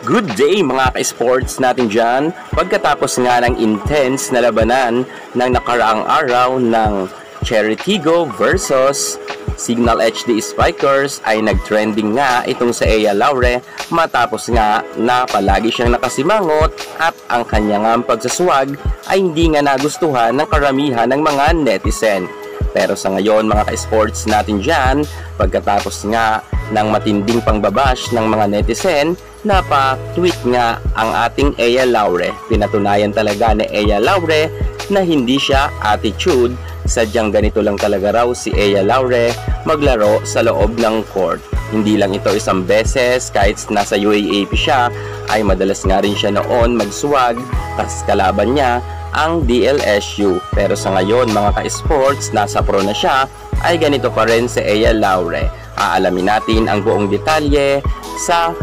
Good day mga ka-sports natin dyan. Pagkatapos nga ng intense na labanan ng nakaraang araw ng Cherry Tigo versus Signal HD Spikers ay nag-trending nga itong sa Ea Laure matapos nga na palagi siyang nakasimangot at ang kanyang pagsaswag ay hindi nga nagustuhan ng karamihan ng mga netizen. Pero sa ngayon mga ka-sports natin dyan, pagkatapos nga ng matinding pangbabash ng mga netizen, napa-tweet nga ang ating Ea Laure. Pinatunayan talaga ni Ea Laure na hindi siya attitude, sadyang ganito lang talaga raw si Ea Laure maglaro sa loob ng court. Hindi lang ito isang beses, kahit nasa UAAP siya ay madalas nga rin siya noon magsuwag kas kalaban niya ang DLSU. Pero sa ngayon mga ka-sports, nasa pro na siya, ay ganito pa rin si Ea Laure. Aalamin natin ang buong detalye sa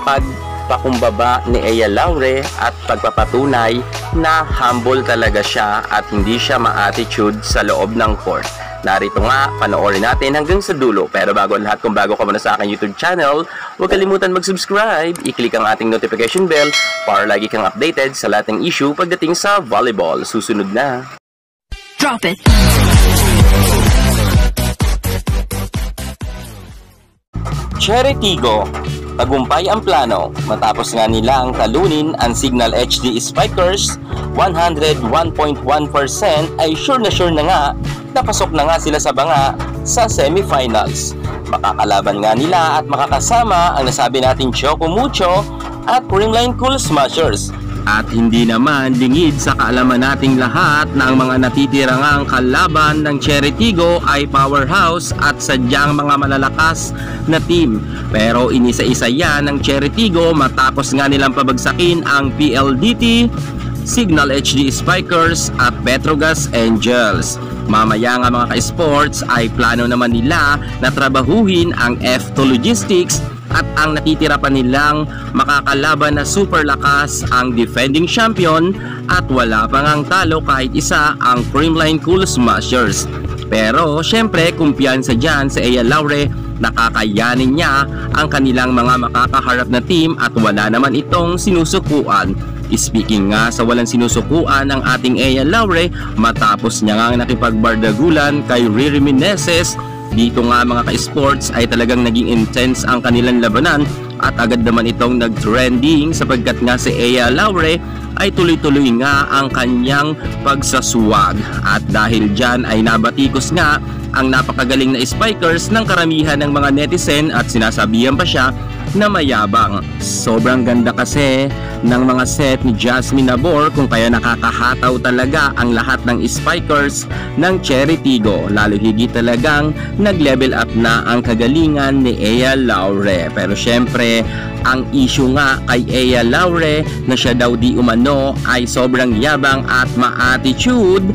pagpakumbaba ni Ea Laure at pagpapatunay na humble talaga siya at hindi siya ma-attitude sa loob ng court. Narito nga, panoorin natin hanggang sa dulo. Pero bago ang lahat, kung bago ka muna sa aking YouTube channel, huwag kalimutan mag-subscribe, i-click ang ating notification bell para lagi kang updated sa lahat ng issue pagdating sa volleyball. Susunod na. Drop it! Cherry Tigo, tagumpay ang plano matapos nga nilang talunin ang Signal HD Spikers. 101.1% ay sure na nga napasok na nga sila sa banga sa semifinals. Makakalaban nga nila at makakasama ang nasabi nating Choco Mucho at Creamline Cool Smashers. At hindi naman lingid sa kaalaman nating lahat na ang mga natitirang kalaban ng Cherry Tigo ay powerhouse at sadyang mga malalakas na team. Pero inisa-isa yan ng Cherry Tigo matapos nga nilang pabagsakin ang PLDT, Signal HD Spikers at Petrogas Angels. Mamaya nga mga ka-sports ay plano naman nila na trabahuhin ang F2 Logistics at ang natitira pa nilang makakalaban na super lakas ang defending champion at wala pa ngang talo kahit isa ang Creamline Cool Smashers. Pero syempre kumpiyansa dyan sa Ea Laure, nakakayanin niya ang kanilang mga makakaharap na team at wala naman itong sinusukuan. Speaking nga sa walang sinusukuan ng ating Ea Laure, matapos niya nga nakipagbardagulan kay Riri Meneses, dito nga mga ka-sports ay talagang naging intense ang kanilang labanan at agad naman itong nag-trending sapagkat nga si Ea Laure ay tuloy-tuloy nga ang kanyang pagsaswag at dahil dyan ay nabatikos nga ang napakagaling na spikers ng karamihan ng mga netizen at sinasabihan pa siya na mayabang. Sobrang ganda kasi ng mga set ni Jasmine Nabor kung kaya nakakahataw talaga ang lahat ng spikers ng Cherry Tigo. Lalo higit talagang nag-level up na ang kagalingan ni Ea Laure. Pero syempre ang issue nga kay Ea Laure na siya daw di umano ay sobrang yabang at ma-attitude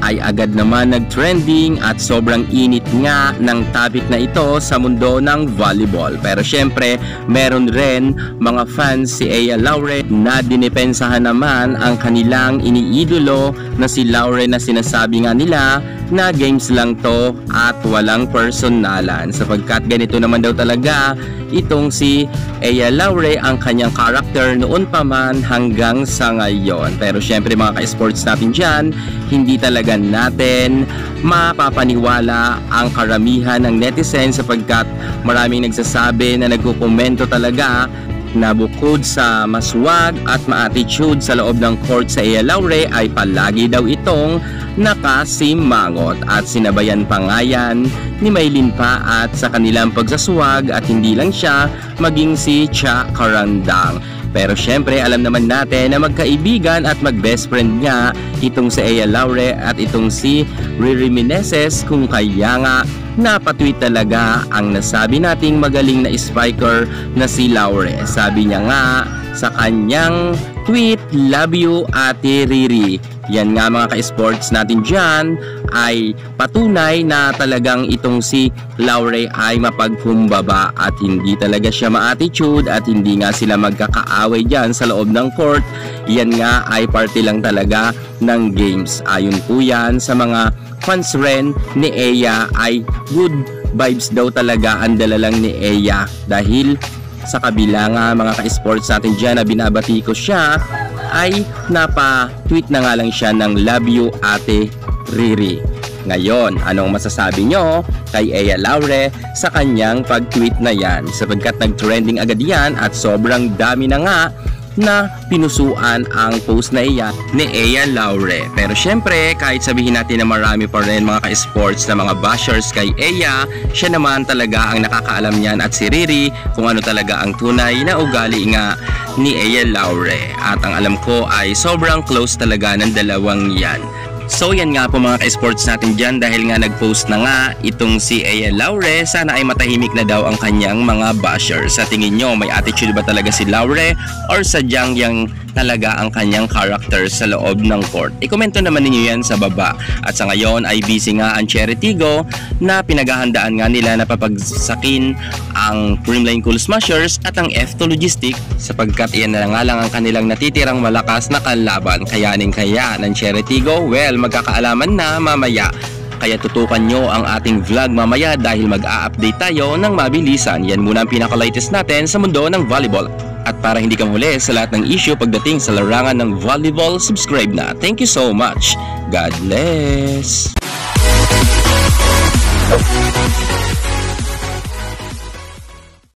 ay agad naman nag-trending at sobrang init nga ng topic na ito sa mundo ng volleyball. Pero syempre meron rin mga fans si Ea Laure na dinipensahan naman ang kanilang iniidolo na si Laure na sinasabi nga nila na games lang to at walang personalan sapagkat ganito naman daw talaga itong si Ea Laure ang kanyang character noon pa man hanggang sa ngayon. Pero syempre mga ka-sports natin dyan, hindi talaga natin mapapaniwala ang karamihan ng netizen sapagkat maraming nagsasabi na nagkukomento talaga na bukod sa maswag at ma-attitude sa loob ng court sa Ea Laure ay palagi daw itong nakasimangot at sinabayan pa nga yan ni Maylin pa at sa kanilang pagsaswag at hindi lang siya maging si Cha Karandang. Pero syempre alam naman natin na magkaibigan at mag-best friend nga itong si Ea Laure at itong si Riri Meneses kung kaya nga napatweet talaga ang nasabi nating magaling na spiker na si Laure. Sabi niya nga sa kanyang tweet, "Love you Ate Riri." Yan nga mga ka-sports natin dyan ay patunay na talagang itong si Laure ay mapagkumbaba at hindi talaga siya ma-attitude at hindi nga sila magkakaaway dyan sa loob ng court. Yan nga ay parte lang talaga ng games. Ayon po yan sa mga fans rin ni Ea ay good vibes daw talaga ang dala lang ni Ea dahil Sa kabila nga mga ka-sports natin dyan na binabati ko siya, ay napa-tweet na nga lang siya ng love you Ate Riri. Ngayon, anong masasabi nyo kay Ea Laure sa kanyang pag-tweet na yan? Sapagkat nag-trending agad yan at sobrang dami na nga na pinusuan ang post na iyan ni Ea Laure. Pero syempre, kahit sabihin natin na marami pa rin mga ka-sports na mga bashers kay Ea, siya naman talaga ang nakakaalam niyan at si Riri kung ano talaga ang tunay na ugali nga ni Ea Laure. At ang alam ko ay sobrang close talaga ng dalawang yan. So yan nga po mga ka-sports natin dyan, dahil nga nag-post na nga itong si Ea Laure, sana ay matahimik na daw ang kanyang mga bashers. Sa tingin nyo, may attitude ba talaga si Laure or sadyang yang talaga ang kanyang character sa loob ng court? I-komento naman ninyo yan sa baba. At sa ngayon ay busy nga ang Cherry Tigo na pinaghahandaan nga nila na papagsakin ang Creamline Cool Smashers at ang F2 Logistic, sapagkat iyan na nga lang ang kanilang natitirang malakas na kalaban. Kayanin kaya ng Cherry Tigo? Well, magkakaalaman na mamaya. Kaya tutukan nyo ang ating vlog mamaya dahil mag-a-update tayo ng mabilisan. Yan muna ang pinaka-latest natin sa mundo ng volleyball. At para hindi ka huli sa lahat ng issue pagdating sa larangan ng volleyball, subscribe na. Thank you so much. God bless.